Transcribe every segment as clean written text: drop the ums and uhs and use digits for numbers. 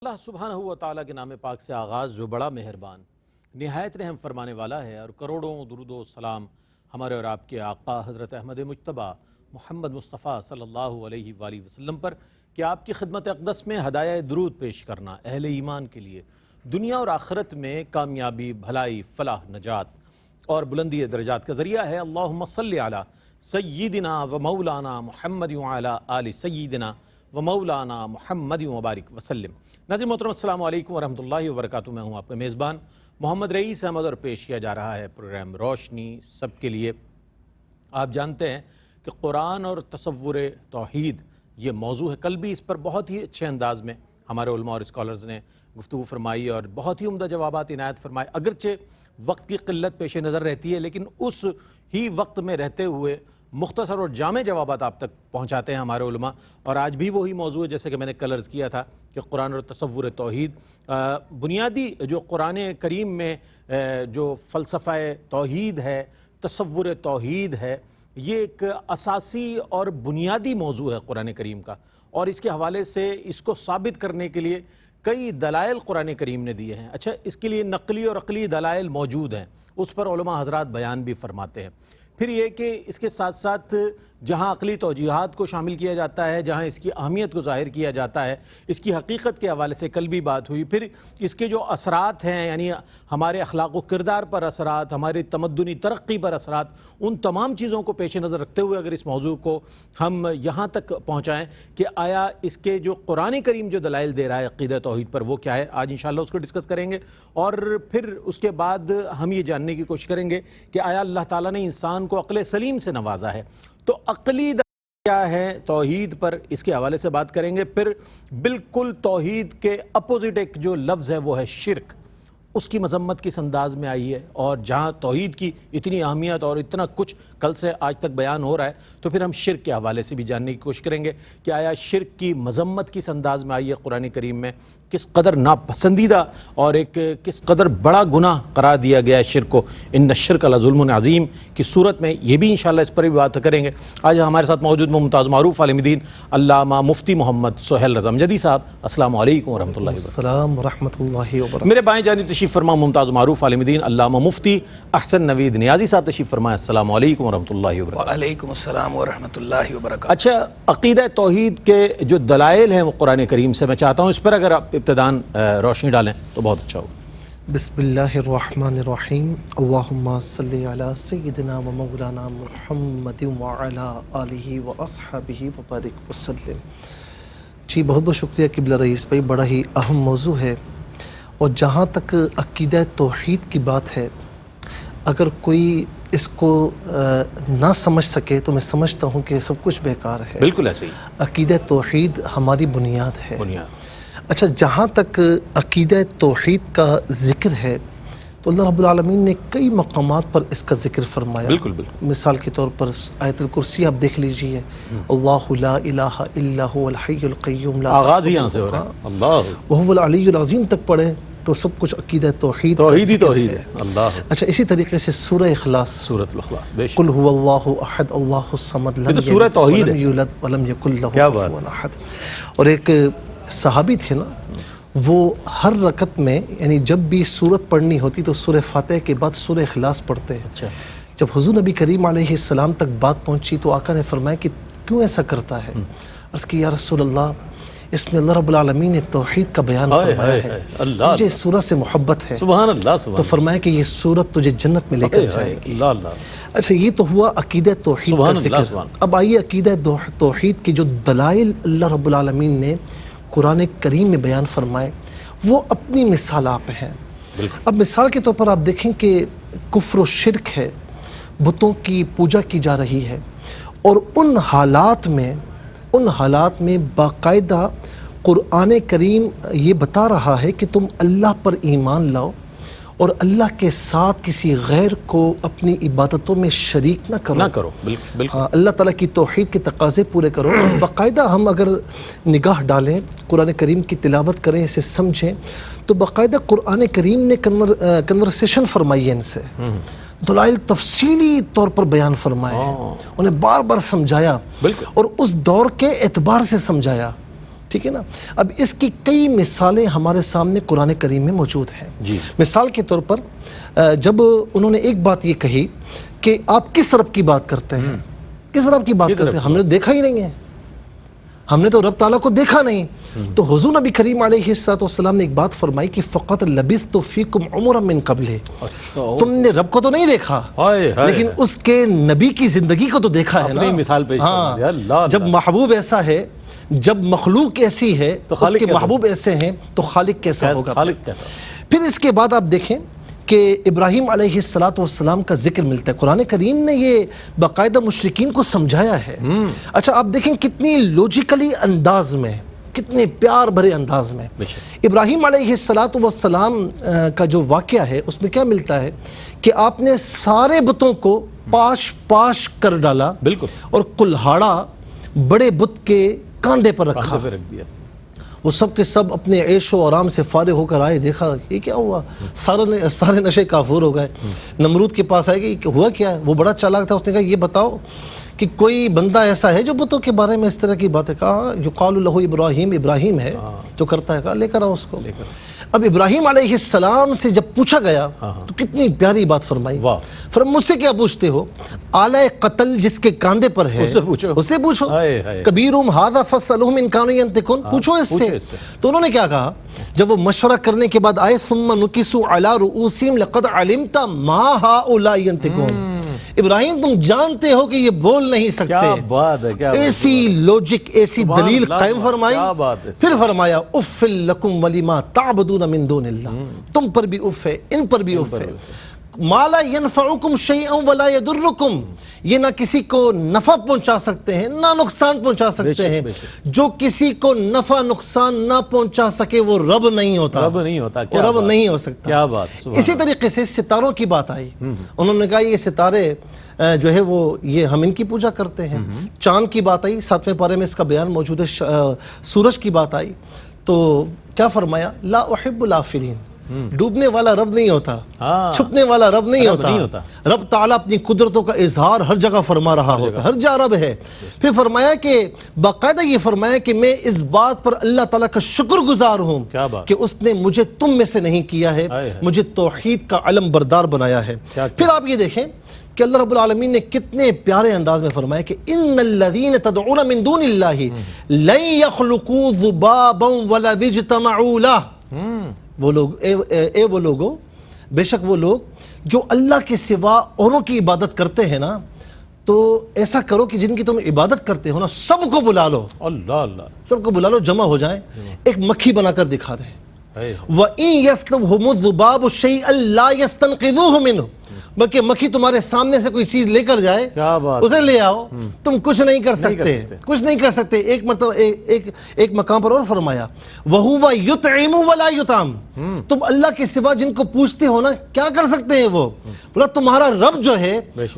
اللہ سبحانہ و تعالیٰ کے نام پاک سے آغاز جو بڑا مہربان نہایت رحم فرمانے والا ہے، اور کروڑوں درود و سلام ہمارے اور آپ کے آقا حضرت احمد مجتبیٰ محمد مصطفیٰ صلی اللہ علیہ وآلہ وسلم پر کہ آپ کی خدمت اقدس میں ہدایہ درود پیش کرنا اہل ایمان کے لیے دنیا اور آخرت میں کامیابی، بھلائی، فلاح، نجات اور بلندی درجات کا ذریعہ ہے۔ اللہم صلی علی سیدنا و مولانا محمد وعلی آل سیدنا و مولانا محمد وبارک وسلم۔ ناظرین محترم، السلام علیکم ورحمۃ اللہ وبرکاتہ۔ میں ہوں آپ کا میزبان محمد رئیس احمد، اور پیش کیا جا رہا ہے پروگرام روشنی سب کے لیے۔ آپ جانتے ہیں کہ قرآن اور تصور توحید یہ موضوع ہے۔ کل بھی اس پر بہت ہی اچھے انداز میں ہمارے علماء اور اسکالرز نے گفتگو فرمائی اور بہت ہی عمدہ جوابات عنایت فرمائے۔ اگرچہ وقت کی قلت پیش نظر رہتی ہے، لیکن اس ہی وقت میں رہتے ہوئے مختصر اور جامع جوابات آپ تک پہنچاتے ہیں ہمارے علماء۔ اور آج بھی وہی موضوع ہے جیسے کہ میں نے کل عرض کیا تھا کہ قرآن اور تصور توحید، بنیادی جو قرآن کریم میں جو فلسفہ توحید ہے، تصور توحید ہے، یہ ایک اساسی اور بنیادی موضوع ہے قرآن کریم کا، اور اس کے حوالے سے اس کو ثابت کرنے کے لیے کئی دلائل قرآن کریم نے دیے ہیں۔ اچھا، اس کے لیے نقلی اور عقلی دلائل موجود ہیں، اس پر علماء حضرات بیان بھی فرماتے ہیں۔ پھر یہ کہ اس کے ساتھ ساتھ جہاں عقلی توجیہات کو شامل کیا جاتا ہے، جہاں اس کی اہمیت کو ظاہر کیا جاتا ہے، اس کی حقیقت کے حوالے سے کل بھی بات ہوئی۔ پھر اس کے جو اثرات ہیں، یعنی ہمارے اخلاق و کردار پر اثرات، ہماری تمدنی ترقی پر اثرات، ان تمام چیزوں کو پیش نظر رکھتے ہوئے اگر اس موضوع کو ہم یہاں تک پہنچائیں کہ آیا اس کے جو قرآن کریم جو دلائل دے رہا ہے عقیدہ توحید پر وہ کیا ہے، آج انشاءاللہ اس کو ڈسکس کریں گے۔ اور پھر اس کے بعد ہم یہ جاننے کی کوشش کریں گے کہ آیا اللہ تعالیٰ نے انسان کو عقل سلیم سے نوازا ہے، تو عقلی کیا ہے توحید پر اس کے حوالے سے بات کریں گے۔ پھر بالکل توحید کے اپوزٹ ایک جو لفظ ہے وہ ہے شرک، اس کی مذمت کس انداز میں آئی ہے، اور جہاں توحید کی اتنی اہمیت اور اتنا کچھ کل سے آج تک بیان ہو رہا ہے، تو پھر ہم شرک کے حوالے سے بھی جاننے کی کوشش کریں گے کہ آیا شرک کی مذمت کس انداز میں آئی ہے قرآن کریم میں، کس قدر ناپسندیدہ اور ایک کس قدر بڑا گناہ قرار دیا گیا ہے شرک کو۔ ان الشرک لظلم عظیم کی صورت میں یہ بھی انشاءاللہ اس پر بھی بات کریں گے۔ آج ہمارے ساتھ موجود ممتاز معروف عالم دین علامہ مفتی محمد سہیل رضا امجدی صاحب، السلام علیکم ورحمۃ اللہ وبرکاتہ۔ السلام ورحمۃ اللہ وبرکاتہ۔ میرے بائیں جانب تشریف فرما ممتاز معروف عالم دین علامہ مفتی احسن نوید نیازی صاحب تشریف فرمائے، السلام علیکم ورحمۃ اللہ وبرکاتہ۔ وعلیکم السلام ورحمۃ اللہ وبرکاتہ۔ اچھا، عقیدہ توحید کے جو دلائل ہیں وہ قرآن کریم سے، میں چاہتا ہوں اس پر اگر آپ ابتداً روشنی ڈالیں تو بہت اچھا ہوگا۔ بسم اللہ الرحمن الرحیم، اللہم صلی علی سیدنا و مولانا محمد وعلی آلہ و اصحابہ وبارک وسلم۔ جی بہت بہت شکریہ قبلہ رئیس بھائی، بڑا ہی اہم موضوع ہے، اور جہاں تک عقیدہ توحید کی بات ہے، اگر کوئی اس کو نہ سمجھ سکے تو میں سمجھتا ہوں کہ سب کچھ بیکار ہے۔ بالکل ایسے ہی، عقیدہ توحید ہماری بنیاد ہے۔ بنیاد۔ اچھا، جہاں تک عقیدہ توحید کا ذکر ہے تو اللہ رب العالمین نے کئی مقامات پر اس کا ذکر فرمایا۔ بالکل بالکل۔ مثال کے طور پر آیت الکرسی آپ دیکھ لیجئے، اللہ لا الہ الا هو الحی القیوم لا آغاز ہی یہاں سے ہو رہا ہے، اللہ وہو العلی العظیم تک پڑھیں تو سب کچھ عقیدہ توحید کا توحید ہی ذکر توحید ہے، اللہ۔ اچھا، اسی طریقے سے سورہ اخلاص، سورۃ الاخلاص، بے شک، قل هو اللہ احد اللہ الصمد یہ لم تو سورہ یلد توحید ولم ہے۔ یولد ولم یکن لہ کیا بات کفوا احد۔ اور ایک صحابی تھے نا، وہ ہر رکعت میں یعنی جب بھی سورت پڑھنی ہوتی تو سورہ فاتحہ کے بعد سورہ اخلاص پڑھتے ہیں۔ اچھا، جب حضور نبی کریم علیہ السلام تک بات پہنچی تو آقا نے فرمایا کہ کیوں ایسا کرتا ہے؟ عرض کی یا رسول اللہ، اس میں اللہ رب العالمین نے توحید کا بیان فرمایا ہے، اللہ، مجھے اس سورت سے محبت ہے، سبحان اللہ، تو سبحان فرمایا کہ یہ سورت تجھے جنت میں لے کر جائے گی۔ اللہ، اللہ۔ اچھا، یہ تو ہوا عقیدہ توحید کا سبحان اللہ، ذکر۔ سبحان۔ اب آئیے عقیدہ توحید کے جو دلائل اللہ رب العالمین نے قرآن کریم میں بیان فرمائے، وہ اپنی مثال آپ ہیں۔ اب مثال کے طور پر آپ دیکھیں کہ کفر و شرک ہے، بتوں کی پوجا کی جا رہی ہے، اور ان حالات میں باقاعدہ قرآن کریم یہ بتا رہا ہے کہ تم اللہ پر ایمان لاؤ اور اللہ کے ساتھ کسی غیر کو اپنی عبادتوں میں شریک نہ کرو، بالکل، ہاں، اللہ تعالیٰ کی توحید کے تقاضے پورے کرو۔ اور باقاعدہ ہم اگر نگاہ ڈالیں، قرآن کریم کی تلاوت کریں، اسے سمجھیں، تو باقاعدہ قرآن کریم نے کنورسیشن فرمائی ہے ان سے، دلائل تفصیلی طور پر بیان فرمائے، انہیں بار بار سمجھایا، اور اس دور کے اعتبار سے سمجھایا ٹھیک ہے نا. اب اس کی کئی مثالیں ہمارے سامنے قرآن کریم میں موجود ہیں. جی. مثال کے طور پر جب انہوں نے ایک بات یہ کہی کہ آپ کس رب کی بات کرتے ہیں, کس رب کی بات کرتے ہیں, ہم نے دیکھا ہی نہیں ہے, ہم نے تو رب تعالیٰ کو دیکھا نہیں. تو حضور نبی کریم علیہ الصلوۃ والسلام نے ایک بات فرمائی کہ فقط لبثت فیکم عمرا من قبلہ, تم نے رب کو تو نہیں دیکھا لیکن اس کے نبی کی زندگی کو تو دیکھا ہے نا. اپنی مثال پیش کر دیا. اللہ, جب محبوب ایسا ہے, جب مخلوق ایسی ہے, اس کے محبوب ایسے ہیں, تو خالق کیسا ہوگا. خالق کیسا. پھر اس کے بعد آپ دیکھیں کہ ابراہیم علیہ الصلوۃ والسلام کا ذکر ملتا ہے. قرآن کریم نے یہ باقاعدہ مشرکین کو سمجھایا ہے. اچھا آپ دیکھیں کتنی لوجیکلی انداز میں, کتنے پیار بھرے انداز میں ابراہیم علیہ الصلوۃ والسلام کا جو واقعہ ہے اس میں کیا ملتا ہے کہ آپ نے سارے بتوں کو پاش پاش کر ڈالا, بالکل, اور کلہاڑا بڑے بت کے کاندھے پر رکھا. وہ سب کے سب اپنے عیش و آرام سے فارغ ہو کر آئے, دیکھا یہ کیا ہوا, سارے نشے کافور ہو گئے. نمرود کے پاس آئے کہ ہوا کیا ہے. وہ بڑا چالاک تھا, اس نے کہا یہ بتاؤ کہ کوئی بندہ ایسا ہے جو بتوں کے بارے میں اس طرح کی باتیں. کہا یقال لہ ابراہیم, ابراہیم ہے جو کرتا ہے. کہا لے کر آؤ اس کو. اب ابراہیم علیہ السلام سے جب پوچھا گیا تو کتنی پیاری بات فرمائی. فرمایا مجھ سے کیا پوچھتے ہو, آلہ قتل جس کے کاندھے پر ہے اسے پوچھو. کبیرہم ھذا فاسألوہم ان کانوا ینطقون, پوچھو اس سے. تو انہوں نے کیا کہا جب وہ مشورہ کرنے کے بعد آئے, ثم نکسوا علی رؤوسہم لقد علمت ما ھؤلاء ینطقون. ابراہیم تم جانتے ہو کہ یہ بول نہیں سکتے. کیا بات ہے, کیا ایسی لوجک, ایسی دلیل قائم فرمائی. پھر فرمایا اف لکم ولما تعبدون من دون اللہ, تم پر بھی اف ہے, ان پر بھی اف ہے. ما لا ينفعکم شیئا ولا یضرکم, یہ نہ کسی کو نفع پہنچا سکتے ہیں نہ نقصان پہنچا سکتے ہیں. جو کسی کو نفع نقصان نہ پہنچا سکے وہ رب نہیں ہوتا, رب نہیں ہوتا, وہ رب نہیں ہو سکتا. کیا بات. اسی طریقے سے ستاروں کی بات آئی. انہوں نے کہا یہ ستارے جو ہے وہ یہ ہم ان کی پوجا کرتے ہیں. چاند کی بات آئی, 7ویں پارے میں اس کا بیان موجود ہے. سورج کی بات آئی تو کیا فرمایا, لا احب الافلین, ڈوبنے والا رب نہیں ہوتا, چھپنے والا رب نہیں ہوتا. رب تعالیٰ اپنی قدرتوں کا اظہار ہر جگہ فرما رہا ہوتا, ہر جگہ رب ہے. پھر فرمایا کہ باقاعدہ یہ فرمایا کہ میں اس بات پر اللہ تعالیٰ کا شکر گزار ہوں کہ اس نے مجھے تم میں سے نہیں کیا ہے, مجھے توحید کا علم بردار بنایا ہے. پھر آپ یہ دیکھیں کہ اللہ رب العالمین نے کتنے پیارے انداز میں فرمایا کہ ان الذین تدعون من دون اللہ لن یخلقوا ذبابا ولو اجتمعوا لہ. وہ لوگ وہ لوگوں, بے شک وہ لوگ جو اللہ کے سوا اوروں کی عبادت کرتے ہیں نا, تو ایسا کرو کہ جن کی تم عبادت کرتے ہو نا سب کو بلا لو. اللہ اللہ, سب کو بلا لو, جمع ہو جائیں, ایک مکھی بنا کر دکھا دیں. وَإِن يَسْلُبْهُمُ الذُّبَابُ شَيْئًا لَا يَسْتَنْقِذُوهُ مِنْهُ, بلکہ مکھی تمہارے سامنے سے کوئی چیز لے کر جائے اسے لے آؤ, تم کچھ نہیں کر سکتے, کچھ نہیں کر سکتے. ایک مرتبہ ایک مقام پر اور فرمایا وَهُوَ يُطْعِمُ وَلَا يُطْعَمُ, تم اللہ کے سوا جن کو پوچھتے ہو نا کیا کر سکتے ہیں وہ, بولا تمہارا رب جو ہے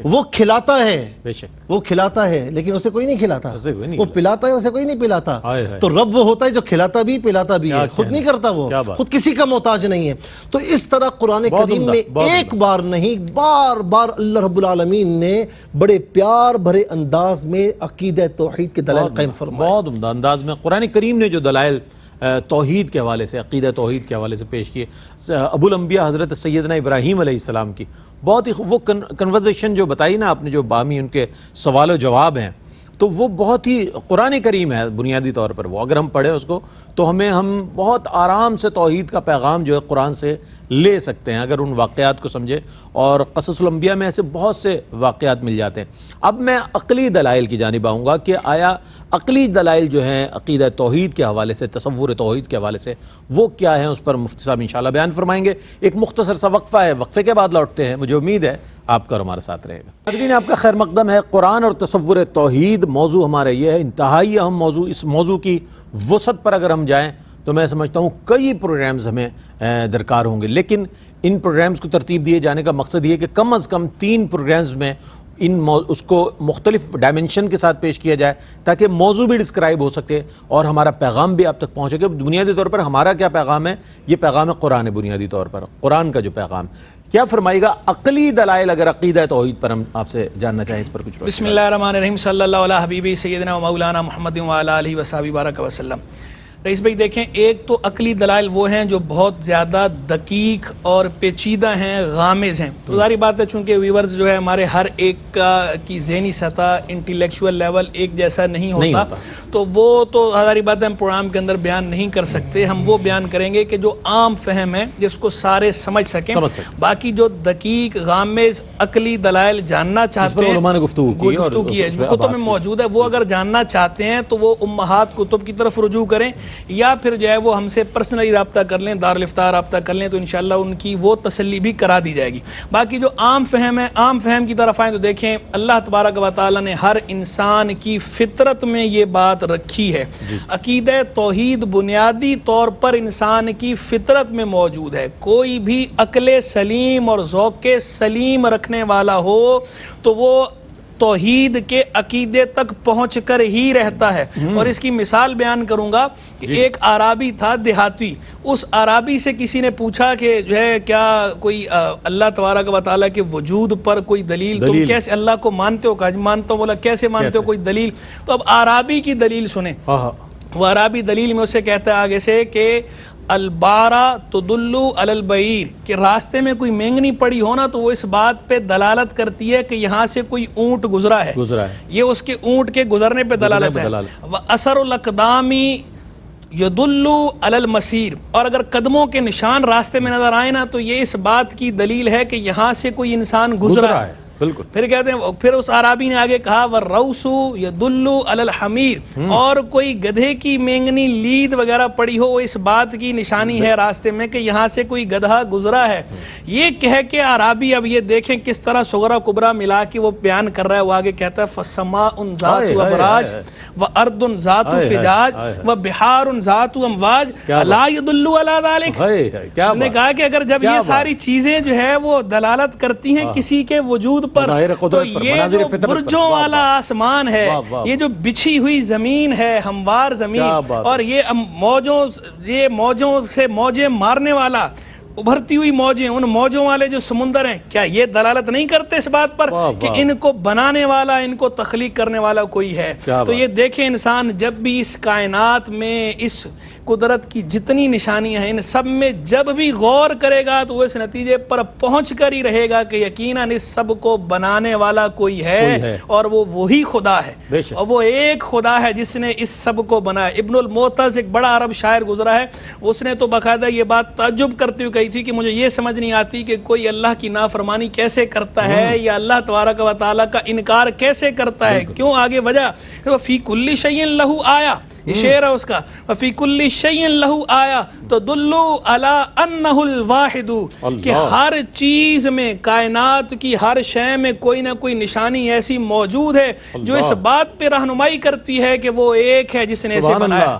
وہ کھلاتا ہے, وہ کھلاتا ہے لیکن اسے کوئی نہیں کھلاتا, وہ پلاتا ہے اسے کوئی نہیں پلاتا. تو رب وہ ہوتا ہے جو کھلاتا بھی پلاتا بھی ہے, خود نہیں کرتا, وہ خود کسی کا محتاج نہیں ہے. تو اس طرح قرآن کریم میں ایک بار نہیں بار بار اللہ رب العالمین نے بڑے پیار بھرے انداز میں عقیدہ توحید کے دلائل قائم فرمائے. بہت عمدہ انداز میں قرآن کریم نے جو دلائل توحید کے حوالے سے, عقیدہ توحید کے حوالے سے پیش کیے, ابو الانبیاء حضرت سیدنا ابراہیم علیہ السلام کی بہت ہی وہ کنورزیشن جو بتائی نا آپ نے, جو باہمی ان کے سوال و جواب ہیں, تو وہ بہت ہی قرآن کریم ہے بنیادی طور پر. وہ اگر ہم پڑھیں اس کو تو ہم بہت آرام سے توحید کا پیغام جو ہے قرآن سے لے سکتے ہیں اگر ان واقعات کو سمجھے. اور قصص الانبیاء میں ایسے بہت سے واقعات مل جاتے ہیں. اب میں عقلی دلائل کی جانب آؤں گا کہ آیا عقلی دلائل جو ہیں عقیدہ توحید کے حوالے سے, تصور توحید کے حوالے سے, وہ کیا ہیں, اس پر مفتی صاحب انشاءاللہ بیان فرمائیں گے. ایک مختصر سا وقفہ ہے, وقفے کے بعد لوٹتے ہیں. مجھے امید ہے آپ کا اور ہمارے ساتھ رہے گا. ناظرین آپ کا خیر مقدم ہے. قرآن اور تصور توحید موضوع ہمارا یہ ہے, انتہائی اہم موضوع. اس موضوع کی وسعت پر اگر ہم جائیں تو میں سمجھتا ہوں کئی پروگرامز ہمیں درکار ہوں گے, لیکن ان پروگرامز کو ترتیب دیے جانے کا مقصد یہ کہ کم از کم 3 پروگرامز میں اس کو مختلف ڈائمنشن کے ساتھ پیش کیا جائے تاکہ موضوع بھی ڈسکرائب ہو سکے اور ہمارا پیغام بھی آپ تک پہنچے کہ بنیادی طور پر ہمارا کیا پیغام ہے. یہ پیغام ہے قرآن, بنیادی طور پر قرآن کا جو پیغام. کیا فرمائے گا عقلی دلائل اگر عقیدہ توحید پر ہم آپ سے جاننا چاہیں, اس پر کچھ. بسم اللہ الرحمن الرحیم, صلی اللہ علیہ حبیبی سیدنا و مولانا محمد و علیہ آلہ وصحبہ بارک وسلم. رئیس بھائی دیکھیں، ایک تو عقلی دلائل وہ ہیں جو بہت زیادہ دقیق اور پیچیدہ ہیں، غامض ہیں. تو ظاہری بات ہے چونکہ ویورز جو ہے ہمارے ہر ایک کی ذہنی سطح، انٹیلیکچوئل لیول ایک جیسا نہیں ہوتا، تو وہ تو ظاہری بات ہے ہم پروگرام کے اندر بیان نہیں کر سکتے. ہم وہ بیان کریں گے کہ جو عام فہم ہے جس کو سارے سمجھ سکیں. باقی جو دقیق غامض عقلی دلائل جاننا چاہتے ہیں، گفتگو کی ہے، کتب میں موجود ہے، وہ اگر جاننا چاہتے ہیں تو وہ امہات کتب کی طرف رجوع کریں، یا پھر جو ہے وہ ہم سے پرسنلی رابطہ کر لیں، دارالفتاح رابطہ کر لیں، تو انشاءاللہ ان کی وہ تسلی بھی کرا دی جائے گی. باقی جو عام فہم ہے، عام فہم کی طرف آئیں تو دیکھیں اللہ تبارک و تعالی نے ہر انسان کی فطرت میں یہ بات رکھی ہے. عقیدہ توحید بنیادی طور پر انسان کی فطرت میں موجود ہے. کوئی بھی عقل سلیم اور ذوق سلیم رکھنے والا ہو تو وہ توحید کے عقیدے تک پہنچ کر ہی رہتا ہے. اور اس کی مثال بیان کروں گا کہ ایک عرابی تھا دیہاتی. اس عرابی سے کسی نے پوچھا کہ جو ہے کیا کوئی اللہ تبارک و تعالیٰ کے وجود پر کوئی دلیل تم کیسے اللہ کو مانتے ہو؟ کہا مانتا ہوں. بولا کیسے مانتے ہو، کوئی دلیل؟ تو اب عرابی کی دلیل سنیں. وہ عرابی دلیل میں اسے کہتا ہے آگے سے کہ البارہ تدلو علی البعیر، کہ راستے میں کوئی مینگنی پڑی ہو نا تو وہ اس بات پہ دلالت کرتی ہے کہ یہاں سے کوئی اونٹ گزرا ہے، یہ اس کے اونٹ کے گزرنے پہ دلالت ہے. وَأَثَرُ الْأَقْدَامِ یدلو علی المسیر، اور اگر قدموں کے نشان راستے میں نظر آئے نا تو یہ اس بات کی دلیل ہے کہ یہاں سے کوئی انسان گزرا ہے. بالکل. پھر کہتے ہیں، پھر اس عرابی نے آگے کہا وَالرَّوْسُ يَدُلُّ عَلَى الْحَمِيرِ، اور کوئی گدھے کی مینگنی لید وغیرہ پڑی ہو وہ اس بات کی نشانی ہے راستے میں کہ یہاں سے کوئی گدھا گزرا ہے. یہ کہہ کے عرابی اب یہ دیکھیں کس طرح صغرا کبرا ملا کے وہ بیان کر رہا ہے. وہ آگے کہتا ہے فَالسَّمَاءُ ذَاتُ أَبْرَاجٍ وَأَرْضٌ ذَاتُ فِجَاجٍ وَبِحَارٌ ذَاتُ أَمْوَاجٍ أَلَا يَدُلُّ عَلَى ذَلِكَ. ہم نے کہا کہ اگر جب یہ ساری چیزیں جو ہے وہ دلالت کرتی ہیں کسی کے وجود پر، تو یہ جو برجوں والا آسمان ہے، یہ جو بچھی ہوئی زمین ہے، ہموار زمین، اور یہ موجوں سے موجیں مارنے والا ابھرتی ہوئی موجیں، ان موجوں والے جو سمندر ہیں، کیا یہ دلالت نہیں کرتے اس بات پر کہ ان کو بنانے والا، ان کو تخلیق کرنے والا کوئی ہے؟ تو یہ دیکھیں انسان جب بھی اس کائنات میں اس قدرت کی جتنی نشانیاں ہیں ان سب میں جب بھی غور کرے گا تو وہ اس نتیجے پر پہنچ کر ہی رہے گا کہ یقیناً اس سب کو بنانے والا کوئی ہے اور وہ وہی خدا ہے، اور وہ ایک خدا ہے جس نے اس سب کو بنایا. ابن المعتز ایک بڑا عرب شاعر گزرا ہے، اس نے تو باقاعدہ یہ بات تعجب کرتے ہوئے کہی تھی کہ مجھے یہ سمجھ نہیں آتی کہ کوئی اللہ کی نافرمانی کیسے کرتا ہے یا اللہ تبارک و تعالیٰ کا انکار کیسے کرتا ہے. کیوں؟ آگے وجہ فی کل شیء لہ آیا، یہ شعر ہے اس کا، فی کل شیء لہ آیا تدل علی انہ الواحد، کہ ہر چیز میں، کائنات کی ہر شے میں کوئی نہ کوئی نشانی ایسی موجود ہے جو اس بات پہ رہنمائی کرتی ہے کہ وہ ایک ہے جس نے اسے بنایا.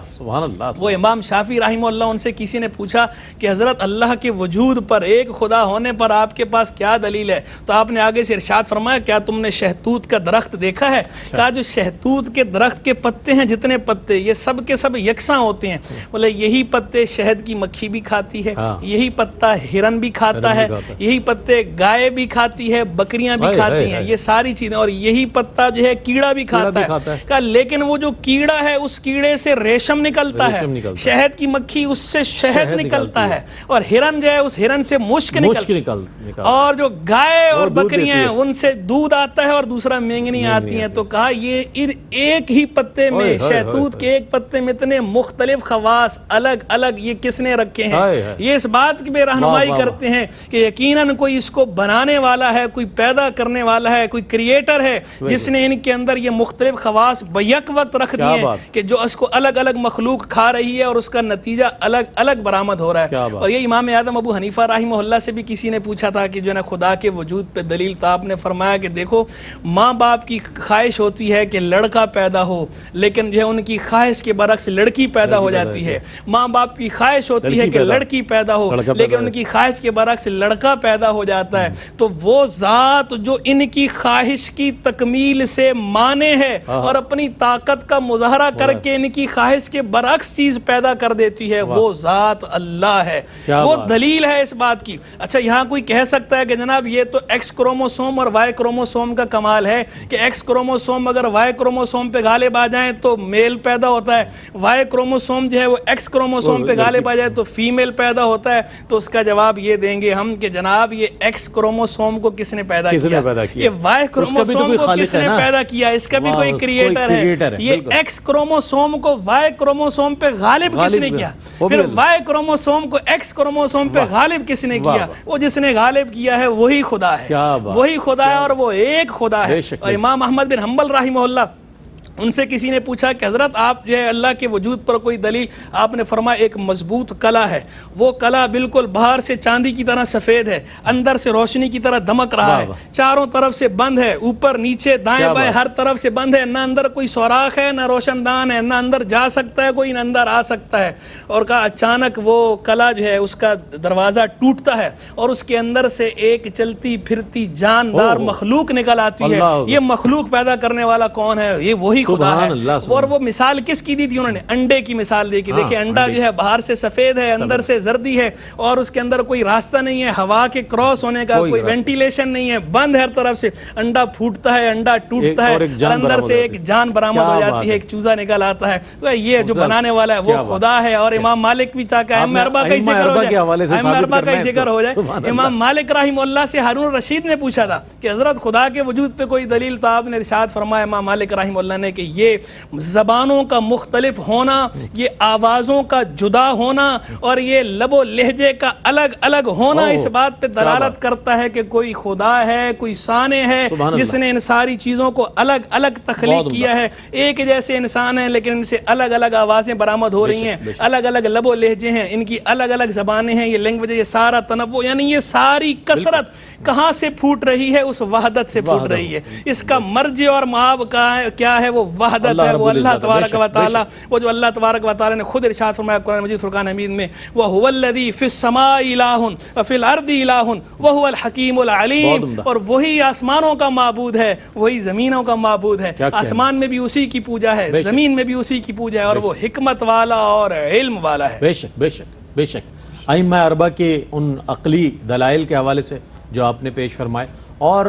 وہ امام شافعی رحمہ اللہ، ان سے کسی نے پوچھا کہ حضرت اللہ کے وجود پر، ایک خدا ہونے پر آپ کے پاس کیا دلیل ہے؟ تو آپ نے آگے سے ارشاد فرمایا کیا تم نے شہتوت کا درخت دیکھا ہے؟ کہا جو شہتوت کے درخت کے پتے ہیں، جتنے پتے یہ سب کے سب یکساں ہوتے ہیں. بولے یہی پتے شہد کی مکھی بھی کھاتی ہے، یہی پتا ہرن بھی کھاتا ہے، یہی پتے گائے بھی کھاتی ہے، بکریاں بھی کھاتی ہیں، یہ ساری چیزیں، اور یہی پتا جو ہے کیڑا بھی کھاتا ہے. کہا لیکن وہ جو کیڑا ہے اس کیڑے سے ریشم نکلتا ہے، شہد کی مکھی اس سے شہد نکلتا ہے، اور ہرن جو ہے اس ہرن سے مشک نکلتا ہے، اور جو گائے اور بکریاں ہیں ان سے دودھ آتا ہے اور دوسرا مینگنی آتی ہیں. تو کہا یہ ایک ہی پتے میں، شہتوت کے ایک پتے میں اتنے مختلف خواص الگ الگ یہ کس نے رکھے ہیں؟ یہ اس بات کی بے رہنمائی کرتے ہیں کہ یقیناً کوئی اس کو بنانے والا ہے، کوئی پیدا کرنے والا ہے، کوئی کریٹر ہے جس نے ان کے اندر یہ مختلف خواص بیک وقت رکھ دیے ہیں کہ جو اس کو الگ الگ مخلوق کھا رہی ہے اور اس کا نتیجہ الگ الگ برآمد ہو رہا ہے. اور یہ امام اعظم ابو حنیفہ رحمہ اللہ سے بھی کسی نے پوچھا تھا کہ جو ہے نا خدا کے وجود پہ دلیل، تو آپ نے فرمایا کہ دیکھو ماں باپ کی خواہش ہوتی ہے کہ لڑکا پیدا ہو، لیکن جو ہے ان کی خواہش کے برعکس لڑکی پیدا ہو جاتی ہے. ماں باپ کی خواہش ہوتی ہے کہ لڑکی پیدا ہو، لیکن ان کی خواہش کے برعکس لڑکا پیدا ہو جاتا ہے. تو وہ ذات جو ان کی خواہش کی تکمیل سے مانے ہے اور اپنی طاقت کا مظاہرہ کر کے ان کی خواہش کے برعکس چیز پیدا کر دیتی ہے، وہ ذات اللہ ہے. وہ دلیل ہے اس بات کی. اچھا یہاں کوئی کہہ سکتا ہے کہ جناب یہ تو ایکس کروموسوم اور وائی کروموسوم کا کمال ہے کہ ایکس کروموسوم اگر وائی کروموسوم پہ غالب آ جائیں تو میل پیدا ہوتا ہوتا ہے, وائی کروموسوم جو ہے وہ ایکس کروموسوم پہ غالب آ جائے تو فیمیل پیدا ہوتا ہے, تو اس کا جواب یہ دیں گے ہم کہ جناب یہ ایکس کروموسوم کو کس نے پیدا کیا, یہ وائی کروموسوم کو کس نے پیدا کیا, اس کا بھی کوئی کریٹر ہے. یہ ایکس کروموسوم کو وائی کروموسوم پہ غالب کس نے کیا, پھر وائی کروموسوم کو ایکس کروموسوم پہ غالب کس نے کیا, وہ جس نے غالب کیا ہے وہی خدا ہے, وہی خدا ہے اور وہ ایک خدا ہے. اور امام احمد بن حنبل رحمہ اللہ, ان سے کسی نے پوچھا کہ حضرت آپ جو ہے اللہ کے وجود پر کوئی دلیل, آپ نے فرمایا ایک مضبوط کلا ہے, وہ کلا بالکل باہر سے چاندی کی طرح سفید ہے, اندر سے روشنی کی طرح دمک رہا ہے, چاروں طرف سے بند ہے, اوپر نیچے دائیں بائیں ہر طرف سے بند ہے, نہ اندر کوئی سوراخ ہے نہ روشن دان ہے, نہ اندر جا سکتا ہے کوئی نہ اندر آ سکتا ہے. اور کہا اچانک وہ کلا جو ہے اس کا دروازہ ٹوٹتا ہے اور اس کے اندر سے ایک چلتی پھرتی جاندار مخلوق نکل آتی ہے. یہ مخلوق پیدا کرنے والا کون ہے, یہ وہی خدا ہے. اور وہ مثال کس کی دی تھی انہوں نے, انڈے کی مثال دی کہ دیکھیں انڈا جو ہے باہر سے سفید ہے اندر سے زردی ہے اور اس کے اندر کوئی راستہ نہیں ہے ہوا کے کراس ہونے کا, کوئی وینٹیلیشن نہیں ہے, بند ہے ہر طرف سے. انڈا پھوٹتا ہے, انڈا ٹوٹتا ہے اور اندر سے ایک جان برآمد ہو جاتی ہے, ایک چوزہ نکل آتا ہے. تو یہ جو بنانے والا ہے وہ خدا ہے. اور امام مالک بھی چاہتا ہے اہم اربع کا ذکر ہو جائے, اہم اربع کا ذکر ہو جائے. امام مالک رحمہ اللہ سے ہارون رشید نے پوچھا تھا کہ حضرت خدا کے وجود پہ کوئی دلیل, تو آپ نے ارشاد فرمایا امام مالک رحمہ اللہ نے کہ یہ زبانوں کا مختلف ہونا, یہ آوازوں کا جدا ہونا اور یہ لب و لہجے کا الگ الگ ہونا اس بات پہ دلالت کرتا ہے کہ کوئی خدا ہے, کوئی سانع ہے جس نے ان ساری چیزوں کو الگ الگ تخلیق کیا ہے. ایک جیسے انسان ہیں لیکن ان سے الگ الگ آوازیں برآمد ہو رہی ہیں, الگ الگ لب و لہجے ہیں, ان کی الگ الگ زبانیں ہیں, یہ لینگویج, یہ سارا تنوع, یعنی یہ ساری کثرت کہاں سے پھوٹ رہی ہے, اس وحدت سے پھوٹ رہی ہے. اس کا مرجع اور مآب کیا ہے, وہ وحدت ہے, وہ اللہ تبارک و تعالی, وہ جو اللہ تبارک و تعالی نے خود ارشاد فرمایا قرآن مجید فرقان حمید میں, وَهُوَ الَّذِي فِي السَّمَاءِ إِلَٰهٌ وَفِي الْأَرْضِ إِلَٰهٌ وَهُوَ الْحَكِيمُ الْعَلِيمُ. اور وہی آسمانوں کا معبود ہے, وہی زمینوں کا معبود ہے. آسمان میں بھی اسی کی پوجا ہے, زمین میں بھی اسی کی پوجا ہے, اور وہ حکمت والا اور علم والا ہے. بے شک بے شک بے شک. ائمہ اربعہ کے ان عقلی دلائل کے حوالے سے جو آپ نے پیش فرمائے, اور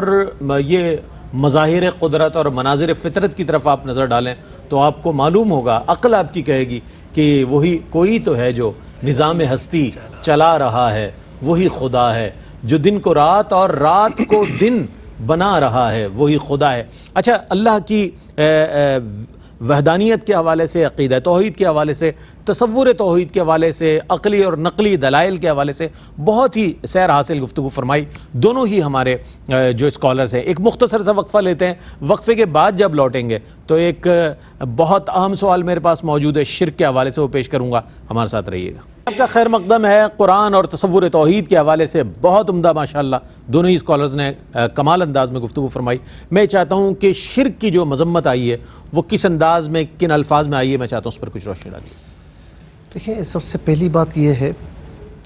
یہ مظاہر قدرت اور مناظر فطرت کی طرف آپ نظر ڈالیں تو آپ کو معلوم ہوگا, عقل آپ کی کہے گی کہ وہی کوئی تو ہے جو نظام ہستی چلا رہا ہے, وہی خدا ہے جو دن کو رات اور رات کو دن بنا رہا ہے, وہی خدا ہے. اچھا, اللہ کی وحدانیت کے حوالے سے, عقیدہ توحید کے حوالے سے, تصور توحید کے حوالے سے, عقلی اور نقلی دلائل کے حوالے سے بہت ہی سیر حاصل گفتگو فرمائی دونوں ہی ہمارے جو اسکالرز ہیں. ایک مختصر سا وقفہ لیتے ہیں, وقفے کے بعد جب لوٹیں گے تو ایک بہت اہم سوال میرے پاس موجود ہے شرک کے حوالے سے, وہ پیش کروں گا, ہمارے ساتھ رہیے گا. آپ کا خیر مقدم ہے. قرآن اور تصور توحید کے حوالے سے بہت عمدہ ماشاءاللہ دونوں ہی اسکالرز نے کمال انداز میں گفتگو فرمائی. میں چاہتا ہوں کہ شرک کی جو مذمت آئی ہے وہ کس انداز میں, کن الفاظ میں آئی ہے, میں چاہتا ہوں اس پر کچھ روشنی ڈالیے. دیکھیں, سب سے پہلی بات یہ ہے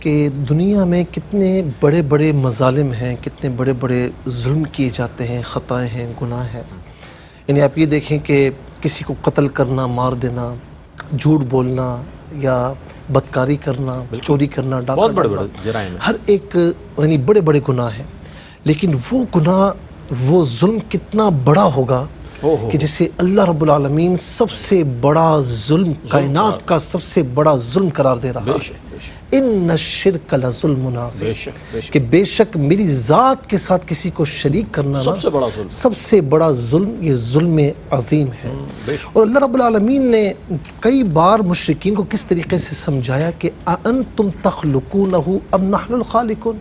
کہ دنیا میں کتنے بڑے بڑے مظالم ہیں, کتنے بڑے بڑے ظلم کیے جاتے ہیں, خطائیں ہیں, گناہ ہیں. یعنی آپ یہ دیکھیں کہ کسی کو قتل کرنا, مار دینا, جھوٹ بولنا یا بدکاری کرنا, چوری کرنا, ڈاکہ ڈالنا, ہر ایک یعنی بڑے بڑے گناہ ہیں. لیکن وہ گناہ, وہ ظلم کتنا بڑا ہوگا کہ جسے اللہ رب العالمین سب سے بڑا ظلم, کائنات کا سب سے بڑا ظلم قرار دے رہا ہے. ان الشرک لظلم عظیم, کہ بے شک میری ذات کے ساتھ کسی کو شریک کرنا سب سے بڑا ظلم, یہ ظلم عظیم ہے. اور اللہ رب العالمین نے کئی بار مشرکین کو کس طریقے سے سمجھایا کہ اَأَنْتُمْ تَخْلُقُونَهُ أَمْ نَحْنُ الْخَالِقُونَ,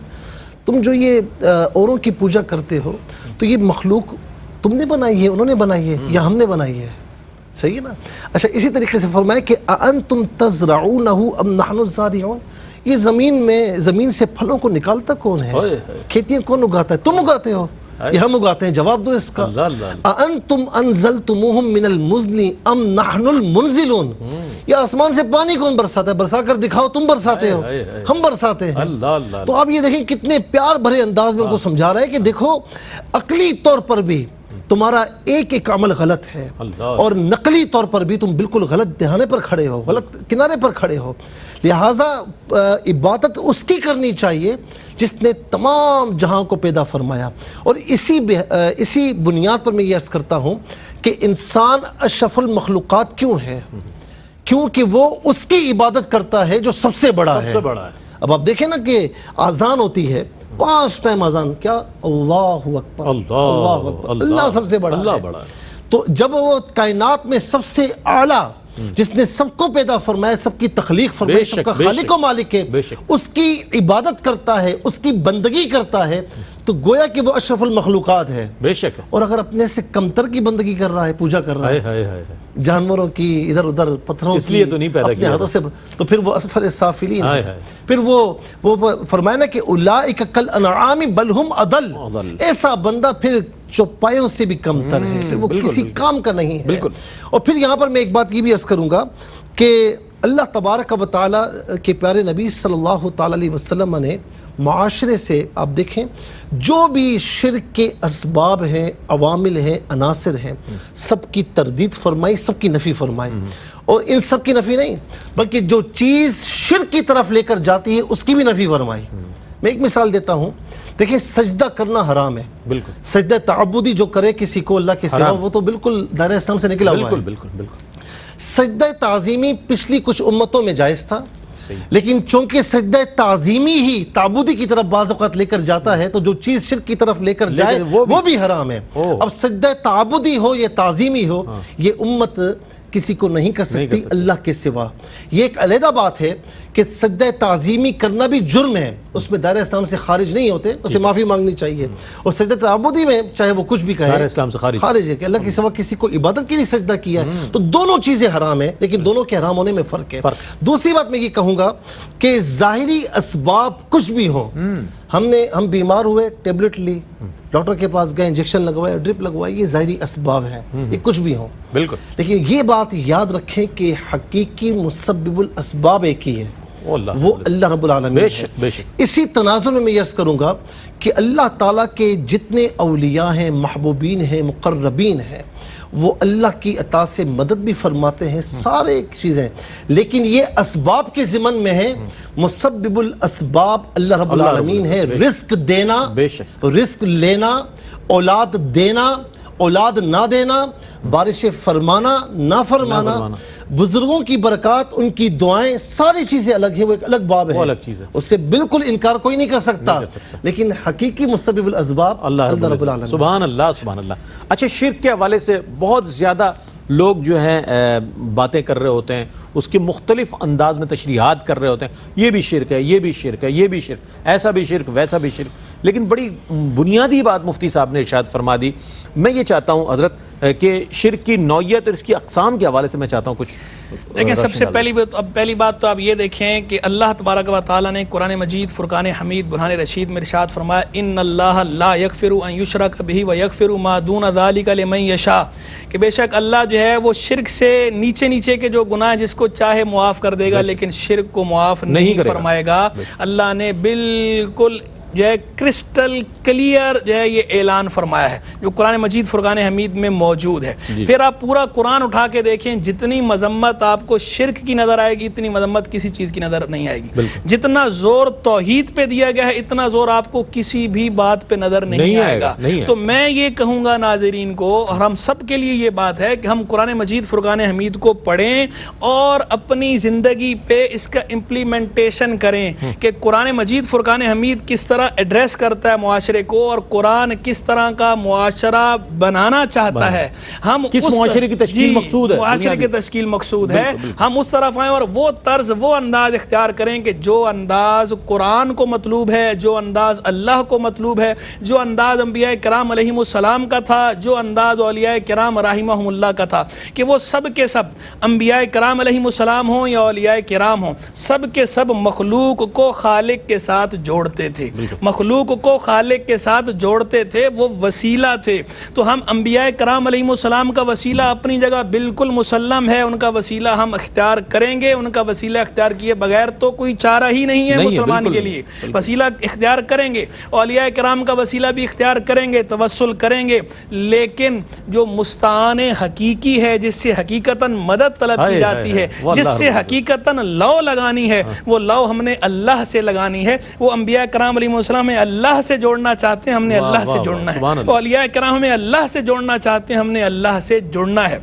تم جو یہ اوروں کی پوجا کرتے ہو تو یہ مخلوق تم نے بنائی ہے, انہوں نے بنائی ہے, یا ہم نے بنائی ہے. صحیح ہے نا. اچھا, اسی طریقے سے فرمایا کہ اَأَنْتُمْ تَزْرَعُونَهُ أَمْ نَحْنُ الزَّارِعُونَ, یہ زمین سے پھلوں کو نکالتا کون ہے, کھیتیاں کون اگاتا ہے, تم اگاتے ہو یا ہم اگاتے ہیں؟ جواب دو اس کا. اَأَنْتُمْ أَنزَلْتُمُوهُ مِنَ الْمُزْنِ أَمْ نَحْنُ الْمُنزِلُونَ, یہ آسمان سے پانی کون برساتا ہے, برسا کر دکھاؤ, تم برساتے ہو, ہم برساتے ہیں. تو آپ یہ دیکھیں کتنے پیار بھرے انداز میں ان کو سمجھا رہے ہیں کہ دیکھو عقلی طور پر بھی تمہارا ایک ایک عمل غلط ہے, اور نقلی طور پر بھی تم بالکل غلط دہانے پر کھڑے ہو, غلط کنارے پر کھڑے ہو. لہٰذا عبادت اس کی کرنی چاہیے جس نے تمام جہاں کو پیدا فرمایا. اور اسی بنیاد پر میں یہ عرض کرتا ہوں کہ انسان اشرف المخلوقات کیوں ہے. کیونکہ وہ اس کی عبادت کرتا ہے جو سب سے بڑا ہے. سب سے بڑا ہے. اب آپ دیکھیں نا کہ آزان ہوتی ہے 5 ٹائم آزان، کیا اللہ اکبر اللہ اکبر، اللہ سب سے بڑا ہے. تو جب وہ کائنات میں سب سے اعلیٰ جس نے سب کو پیدا فرمایا، سب کی تخلیق فرمائی، سب کا خالق و مالک ہے، اس کی عبادت کرتا ہے، اس کی بندگی کرتا ہے، تو گویا کہ وہ اشرف المخلوقات ہے. بے شک. اور اگر اپنے سے کمتر کی بندگی کر رہا ہے، پوجا کر رہا ہے، جانوروں کی، ادھر ادھر پتھروں کی، اس لیے تو نہیں پیدا اپنے ہاتھوں سے، تو پھر وہ اسفل السافلین ہے. پھر وہ فرمایا نا کہ اولئک کالانعام بل ہم اضل، ایسا بندہ پھر چوپایوں سے بھی کمتر ہے، پھر وہ کسی کام کا نہیں ہے. اور پھر یہاں پر میں ایک بات یہ بھی عرض کروں گا کہ اللہ تبارک و تعالیٰ کے پیارے نبی صلی اللہ تعالیٰ علیہ وسلم نے معاشرے سے، آپ دیکھیں جو بھی شرک کے اسباب ہیں، عوامل ہیں، عناصر ہیں، سب کی تردید فرمائی، سب کی نفی فرمائی. اور ان سب کی نفی نہیں بلکہ جو چیز شرک کی طرف لے کر جاتی ہے اس کی بھی نفی فرمائی. میں ایک مثال دیتا ہوں، دیکھیں سجدہ کرنا حرام ہے. بالکل. سجدہ تعبدی جو کرے کسی کو اللہ کے سوا، وہ تو بالکل دائرہ اسلام سے نکلا ہوا ہے. بالکل. سجدہ تعظیمی پچھلی کچھ امتوں میں جائز تھا، لیکن چونکہ سجدہ تعظیمی ہی تعبدی کی طرف بعض اوقات لے کر جاتا ہے، تو جو چیز شرک کی طرف لے کر جائے وہ بھی حرام ہے. اب سجدہ تعبدی ہو یا تعظیمی ہو، یہ امت کسی کو نہیں کر سکتی اللہ کے سوا. یہ ایک علیحدہ بات ہے کہ سجدہ تعظیمی کرنا بھی جرم ہے، اس میں دائرہ اسلام سے خارج نہیں ہوتے، اسے معافی مانگنی چاہیے. اور سجدہ تعبدی میں چاہے وہ کچھ بھی کہے، دائرہ اسلام سے خارج ہے کہ اللہ کے سوا کسی کو عبادت کے لیے سجدہ کیا ہے. تو دونوں چیزیں حرام ہیں، لیکن دونوں کے حرام ہونے میں فرق ہے. دوسری بات میں یہ کہوں گا کہ ظاہری اسباب کچھ بھی ہوں، ہم بیمار ہوئے، ٹیبلٹ لی، ڈاکٹر کے پاس گئے، انجیکشن لگوائے، ڈرپ لگوائے، یہ ظاہری اسباب ہیں، یہ کچھ بھی ہوں. بالکل. لیکن یہ بات یاد رکھیں کہ حقیقی مسبب الاسباب ایک ہی ہے، وہ اللہ رب العالمین ہے. اسی تناظر میں یہ عرض کروں گا کہ اللہ تعالیٰ کے جتنے اولیاء ہیں، محبوبین ہیں، مقربین ہیں، وہ اللہ کی عطا سے مدد بھی فرماتے ہیں، سارے چیزیں، لیکن یہ اسباب کے ضمن میں ہے. مسبب الاسباب اللہ رب العالمین ہے. رزق دینا، رزق لینا، اولاد دینا، اولاد نہ دینا، بارش فرمانا، نہ فرمانا، بزرگوں کی برکات، ان کی دعائیں، ساری چیزیں الگ ہیں، وہ ایک الگ باب ہے، اس سے بالکل انکار کوئی نہیں کر سکتا. لیکن حقیقی مسبب الاسباب اللہ رب العالمین. سبحان اللہ سبحان اللہ. اچھا، شرک کے حوالے سے بہت زیادہ لوگ جو ہیں باتیں کر رہے ہوتے ہیں، اس کے مختلف انداز میں تشریحات کر رہے ہوتے ہیں، یہ بھی شرک ہے، یہ بھی شرک ہے، یہ بھی شرک، ایسا بھی شرک، ویسا بھی شرک. لیکن بڑی بنیادی بات مفتی صاحب نے ارشاد فرما دی. میں یہ چاہتا ہوں حضرت کہ شرک کی نوعیت اور اس کی اقسام کے حوالے سے میں چاہتا ہوں کچھ. دیکھیں، سب سے پہلی بات تو آپ یہ دیکھیں کہ اللہ تبارک و تعالیٰ نے قرآن مجید فرقان حمید برہان رشید میں ارشاد فرمایا، ان اللہ لا یغفر ان یشرک بہ ویغفر ما دون ذلک لمن یشاء، کہ بے شک اللہ جو ہے وہ شرک سے نیچے کے جو گناہ جس کو چاہے معاف کر دے گا، لیکن شرک کو معاف نہیں فرمائے گا. اللہ نے بالکل جو ہے کرسٹل کلیئر جو ہے یہ اعلان فرمایا ہے، جو قرآن مجید فرقان حمید میں موجود ہے. پھر آپ پورا قرآن اٹھا کے دیکھیں، جتنی مذمت آپ کو شرک کی نظر آئے گی، اتنی مذمت کسی چیز کی نظر نہیں آئے گی. جتنا زور توحید پہ دیا گیا ہے، اتنا زور آپ کو کسی بھی بات پہ نظر نہیں آئے گا. تو میں یہ کہوں گا ناظرین کو، اور ہم سب کے لیے یہ بات ہے کہ ہم قرآن مجید فرقان حمید کو پڑھیں اور اپنی زندگی پہ اس کا امپلیمنٹیشن کریں کہ قرآن مجید فرقان حمید کس طرح ایڈریس کرتا ہے معاشرے کو، اور قرآن کس طرح کا معاشرہ بنانا چاہتا ہے. ہم کس معاشرے کی تشکیل مقصود ہے، معاشرے کی تشکیل مقصود ہے، ہم اس طرف آئیں اور وہ طرز، وہ انداز اختیار کریں کہ جو انداز قرآن کو مطلوب ہے، جو انداز اللہ کو مطلوب ہے، جو انداز انبیاء کرام علیہم السلام کا تھا، جو انداز اولیاء کرام رحمہم اللہ کا تھا، کہ وہ سب کے سب انبیاء کرام علیہم السلام ہوں یا اولیاء کرام ہوں، سب کے سب مخلوق کو خالق کے ساتھ جوڑتے تھے، مخلوق کو خالق کے ساتھ جوڑتے تھے، وہ وسیلہ تھے. تو ہم انبیاء کرام علیہم السلام کا وسیلہ اپنی جگہ بالکل مسلم ہے، ان کا وسیلہ ہم اختیار کریں گے، ان کا وسیلہ اختیار کیے بغیر تو کوئی چارہ ہی نہیں ہے مسلمان کے لیے. وسیلہ اختیار کریں گے، اولیاء کرام کا وسیلہ بھی اختیار کریں گے، توسل کریں گے، لیکن جو مستعان حقیقی ہے، جس سے حقیقتاً مدد طلب کی جاتی ہے، جس سے حقیقتاً لو لگانی ہے، وہ لو ہم نے اللہ سے لگانی ہے. وہ انبیاء کرام علیہم السلام ہمیں اللہ سے جوڑنا چاہتے ہیں، ہم نے اللہ سے جوڑنا ہے. اولیاء کرام ہمیں اللہ سے جوڑنا چاہتے ہیں، ہم نے اللہ سے جوڑنا ہے.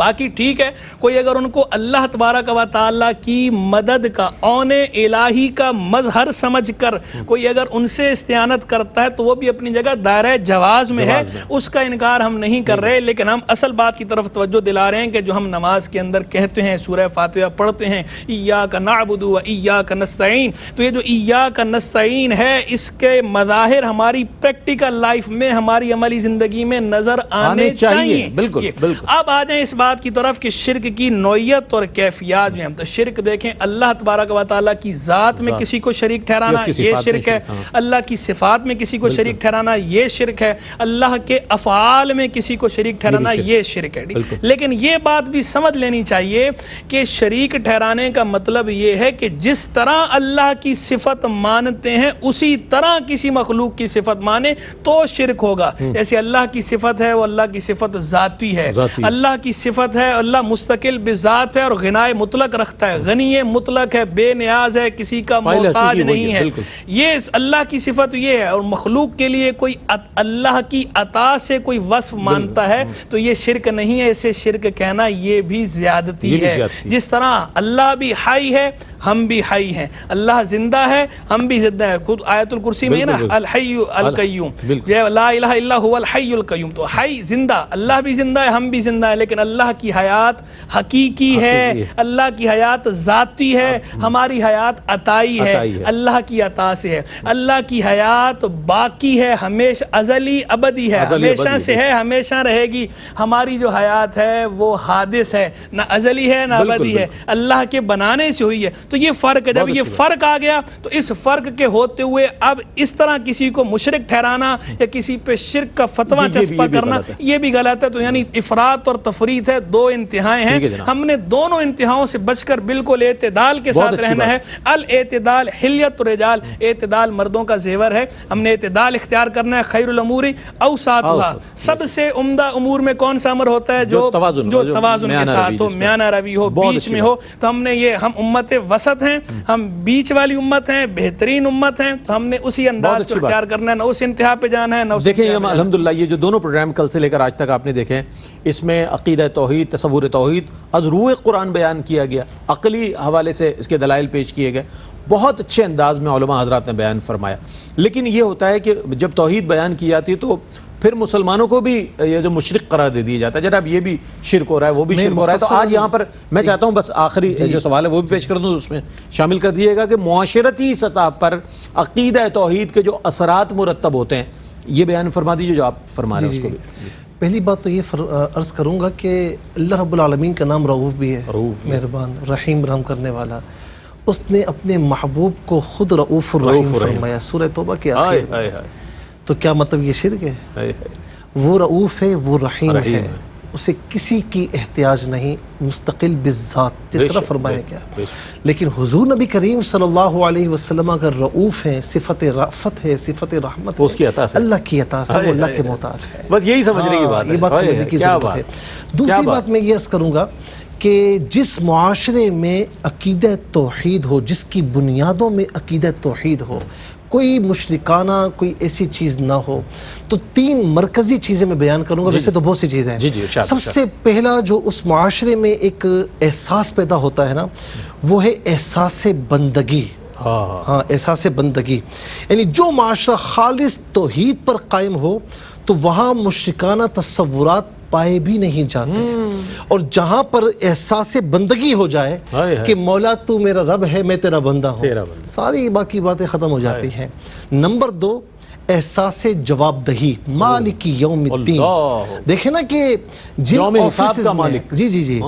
باقی ٹھیک ہے کوئی اگر ان کو اللہ تبارک و تعالیٰ کی مدد کا عون الہی کا مظہر سمجھ کر کوئی اگر ان سے استعانت کرتا ہے تو وہ بھی اپنی جگہ دائرہ جواز میں ہے، اس کا انکار ہم نہیں کر رہے، لیکن ہم اصل بات کی طرف توجہ دلا رہے ہیں کہ جو ہم نماز کے اندر کہتے ہیں، سورہ فاتحہ پڑھتے ہیں، ایاک نعبد و ایاک نستعین، تو یہ جو ایاک نستعین ہے اس کے مظاہر ہماری پریکٹیکل لائف میں، ہماری عملی زندگی میں نظر آنے چاہیے۔ بالکل بالکل۔ اب آ جائیں اس بات کی طرف کہ شرک کی نوعیت اور کیفیات میں ہم تو شرک دیکھیں، اللہ تبارک و تعالیٰ کی ذات میں کسی کو شریک ٹھہرانا یہ شرک ہے، اللہ کی صفات میں کسی کو شریک ٹھہرانا یہ شرک ہے، اللہ کے افعال میں کسی کو شریک ٹھہرانا یہ شرک ہے۔ لیکن یہ بات بھی سمجھ لینی چاہیے کہ شریک ٹھہرانے کا مطلب یہ ہے کہ جس طرح اللہ کی صفت مانتے ہیں اسی طرح کسی مخلوق کی صفت مانے تو شرک ہوگا۔ جیسے اللہ کی صفت ہے وہ اللہ کی صفت ذاتی ہے، اللہ کی صفت ہے اللہ مستقل بذات ہے اور غنائے مطلق رکھتا ہے، غنی مطلق ہے، بے نیاز ہے، کسی کا محتاج نہیں ہے، یہ اللہ کی صفت یہ ہے۔ اور مخلوق کے لیے کوئی اللہ کی عطا سے کوئی وصف مانتا ہے تو یہ شرک نہیں ہے، اسے شرک کہنا یہ بھی زیادتی ہے۔ جس طرح اللہ بھی حی ہے ہم بھی حی ہیں، اللہ زندہ ہے ہم بھی زندہ ہیں، خود آیت الکرسی میں نا الحی القیوم، لا الہ الا هو الحی القیوم، تو حی زندہ، اللہ بھی زندہ ہے ہم بھی زندہ ہیں، لیکن اللہ کی حیات حقیقی ہے، اللہ کی حیات ذاتی ہے، ہماری حیات عطائی ہے، اللہ کی عطا سے ہے۔ اللہ کی حیات باقی ہے، ہمیشہ ازلی ابدی ہے، ہمیشہ سے ہے ہمیشہ رہے گی۔ ہماری جو حیات ہے وہ حادث ہے، نہ ازلی ہے نہ ابدی ہے، اللہ کے بنانے سے ہوئی ہے۔ تو یہ فرق ہے، جب یہ فرق آ گیا تو اس فرق کے ہوتے ہوئے اب اس طرح کسی کو مشرک ٹھہرانا یا کسی پہ شرک کا فتویٰ چسپا کرنا یہ بھی غلط ہے۔ تو یعنی افراط اور تفریط ہے، دو انتہائیں ہیں، ہم نے دونوں انتہاؤں سے بچ کر بالکل اعتدال کے ساتھ رہنا ہے۔ الاعتدال حلیت الرجال، اعتدال مردوں کا زیور ہے، ہم نے اعتدال اختیار کرنا ہے۔ خیر الامور اوساطھا، سب سے عمدہ امور میں کون سا امر ہوتا ہے جو توازن کے ساتھ ہو، میانہ روی ہو، بیچ میں ہو۔ تو ہم نے یہ ہم امت وسط ہیں، ہم بیچ والی امت ہیں، بہترین امت ہیں، تو ہم نے اسی انداز کو اختیار کرنا ہے، نہ اس انتہا پہ جانا ہے نہ اس دیکھیں الحمدللہ یہ جو دونوں پروگرام کل سے لے کر آج تک آپ نے دیکھیں، اس میں عقیدہ توحید، تصور توحید از روح قرآن بیان کیا گیا، عقلی حوالے سے اس کے دلائل پیش کیے گئے، بہت اچھے انداز میں علماء حضرات نے بیان فرمایا۔ لیکن یہ ہوتا ہے کہ جب توحید بیان کی جاتی ہے تو پھر مسلمانوں کو بھی یہ جو مشرک قرار دے دیا جاتا ہے، جناب یہ بھی شرک ہو رہا ہے وہ بھی شرک ہو رہا ہے۔ تو آج یہاں پر میں چاہتا ہوں بس آخری جو سوال ہے وہ بھی پیش کر دوں، اس میں شامل کر دیے گا کہ معاشرتی سطح پر عقیدہ توحید کے جو اثرات مرتب ہوتے ہیں یہ بیان فرما دیجیے جو آپ فرما رہے ہیں اس کو بھی۔ پہلی بات تو یہ عرض کروں گا کہ اللہ رب العالمین کا نام رؤوف بھی ہے، مہربان، رحیم، رحم کرنے والا۔ اس نے اپنے محبوب کو خود رؤوف الرحیم فرمایا سورہ توبہ کے آخر میں۔ تو کیا مطلب یہ شرک ہے؟ وہ رؤوف ہے، وہ رحیم ہے، اسے کسی کی احتیاج نہیں، مستقل بالذات، جس طرح فرمایا گیا۔ لیکن حضور نبی کریم صلی اللہ علیہ وسلم اگر رؤوف ہیں، صفت رأفت ہے، صفت رحمت ہے، اللہ کی عطا سے، وہ اللہ کے محتاج ہے۔ بس یہی سمجھنے کی بات ہے، یہ بات سمجھنے کی ضرورت ہے۔ دوسری بات میں یہ عرض کروں گا کہ جس معاشرے میں عقیدہ توحید ہو، جس کی بنیادوں میں عقیدہ توحید ہو، کوئی مشرکانہ کوئی ایسی چیز نہ ہو، تو تین مرکزی چیزیں میں بیان کروں گا، ویسے تو بہت سی چیزیں ہیں۔ سب سے پہلا جو اس معاشرے میں ایک احساس پیدا ہوتا ہے نا، وہ ہے احساس بندگی۔ ہاں، احساس بندگی، یعنی جو معاشرہ خالص توحید پر قائم ہو تو وہاں مشرکانہ تصورات پائے بھی نہیں جاتے، اور جہاں پر احساس بندگی ہو جائے کہ مولا تو میرا رب ہے، میں تیرا بندہ ہوں، ساری باقی باتیں ختم ہو جاتی ہیں۔ نمبر دو، احساس جواب دہی، مالک یوم الدین۔ دیکھیں نا کہ جن آفیسز میں جی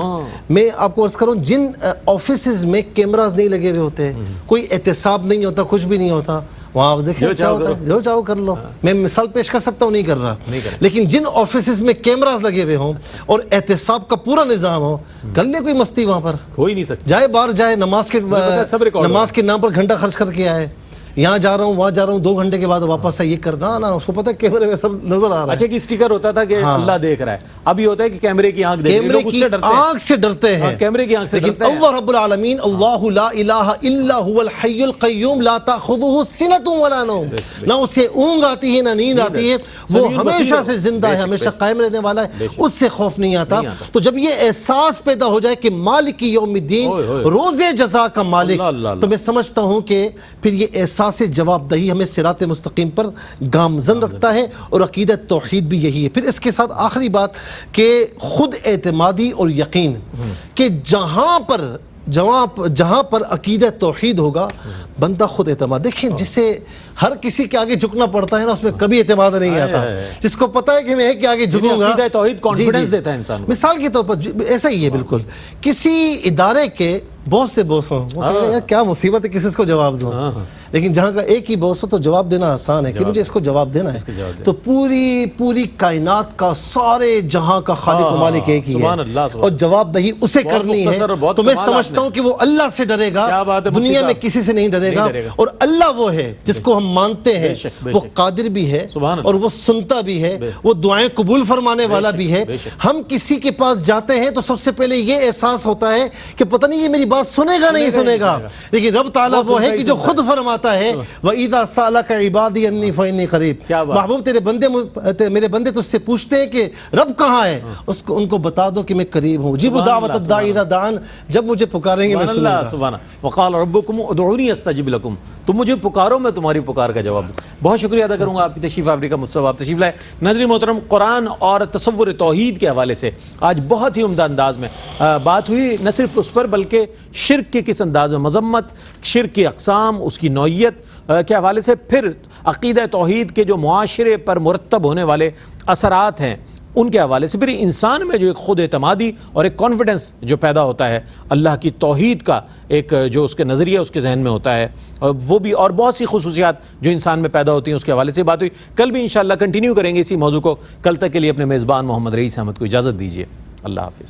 میں آپ کو عرض کروں، جن آفیسز میں کیمراز نہیں لگے ہوئے ہوتے، کوئی احتساب نہیں ہوتا، کچھ بھی نہیں ہوتا، وہاں آپ دیکھیں کیا ہوتا ہے، جو چاہو کر لو۔ میں مثال پیش کر سکتا ہوں، نہیں کر رہا، لیکن جن آفیسز میں کیمراز لگے ہوئے ہوں اور احتساب کا پورا نظام ہو، کر لے کوئی مستی وہاں پر، کوئی نہیں سکتا، جائے باہر جائے، نماز کے نام پر گھنٹہ خرچ کر کے آئے، یہاں جا رہا ہوں وہاں جا رہا ہوں 2 گھنٹے کے بعد واپس ہے یہ کرنا نا اس کو پتہ ہے کیمرے میں سب نظر آ رہا ہے. اچھا کہ اسٹیکر ہوتا تھا کہ اللہ دیکھ رہا ہے, اب یہ ہوتا ہے کہ کیمرے کی آنکھ دیکھ رہی ہے, کیمرے لوگ اس کی سے ڈرتے ہیں. آنکھ سے ڈرتے ہیں, کیمرے کی آنکھ سے لیکن ڈرتے ہیں. اللہ رب العالمین اللہ لا الہ الا هو الحی القیوم لا تاخذہ سنۃ ولا نوم, نہ اسے اونگ آتی ہے نہ نیند آتی ہے, وہ ہمیشہ سے زندہ ہے, ہمیشہ قائم رہنے والا ہے, اس سے خوف نہیں آتا. تو جب یہ احساس پیدا ہو جائے کہ مالک یوم الدین روز جزا کا مالک, تو میں سمجھتا ہوں کہ پھر یہ احساس جواب دہی ہمیں صراط مستقیم پر گامزن رکھتا ہے, اور عقیدہ توحید بھی یہی ہے. پھر اس کے ساتھ آخری بات کہ خود اعتمادی اور یقین, کہ جہاں پر عقیدہ توحید ہوگا بندہ خود اعتماد. دیکھیں جسے ہر کسی کے آگے جھکنا پڑتا ہے نا اس میں کبھی اعتماد نہیں آتا, جس کو پتہ ہے کہ میں ایک کے آگے جھکوں گا. عقیدہ توحید کانفیڈنس دیتا ہے انسان کو. مثال کے طور پر ایسا ہی ہے بالکل, کسی ادارے کے بہت سے باس ہوں, وہ کہیں گے یار کیا مصیبت ہے کس کو جواب دوں, لیکن جہاں کا ایک ہی باس ہو تو جواب دینا آسان ہے کہ مجھے اس کو جواب دینا ہے. تو پوری کائنات کا سارے جہاں کا خالق و مالک ایک ہی ہے, اور جواب دہی اسے کرنی ہے. تو میں سمجھتا ہوں کہ وہ اللہ سے ڈرے گا, دنیا میں کسی سے نہیں ڈرے گا. اور اللہ وہ ہے جس کو ہم مانتے ہیں, وہ قادر بھی ہے اور وہ سنتا بھی ہے, وہ دعائیں قبول فرمانے والا بھی ہے. ہم کسی کے پاس جاتے ہیں تو سب سے پہلے یہ احساس ہوتا ہے کہ پتہ نہیں یہ میری بات سنے گا نہیں سنے گا, لیکن رب تعالیٰ وہ ہے کہ جو خود فرماتا ہے وَإِذَا سَأَلَكَ عِبَادِي أَنِّي فَإِنِّي قَرِيبٌ. محبوب میرے بندے تجھ سے پوچھتے ہیں کہ رب کہاں ہے, ان کو بتا دو کہ میں قریب ہوں. اجیب دعوت الداعی اذا دعان, جب مجھے پکاریں گے میں سنوں گا. سبحان اللہ. وقال ربکم ادعونی استجب لکم, تم مجھے پکارو میں تمہاری پکار کا جواب دوں. بہت شکریہ ادا کروں گا آپ کی تشریف آوری کا, مصطفیٰ آپ تشریف لائے. ناظرین محترم, قرآن اور تصور توحید کے حوالے سے آج بہت ہی عمدہ انداز میں بات ہوئی, نہ صرف اس پر بلکہ شرک کے کس انداز میں مذمت, شرک کی اقسام, اس کی نوعیت کے حوالے سے, پھر عقیدہ توحید کے جو معاشرے پر مرتب ہونے والے اثرات ہیں ان کے حوالے سے, پھر انسان میں جو ایک خود اعتمادی اور ایک کانفیڈنس جو پیدا ہوتا ہے اللہ کی توحید کا, ایک جو اس کے نظریہ اس کے ذہن میں ہوتا ہے وہ بھی, اور بہت سی خصوصیات جو انسان میں پیدا ہوتی ہیں اس کے حوالے سے بات ہوئی. کل بھی انشاءاللہ کنٹینیو کریں گے اسی موضوع کو. کل تک کے لیے اپنے میزبان محمد رئیس احمد کو اجازت دیجیے. اللہ حافظ.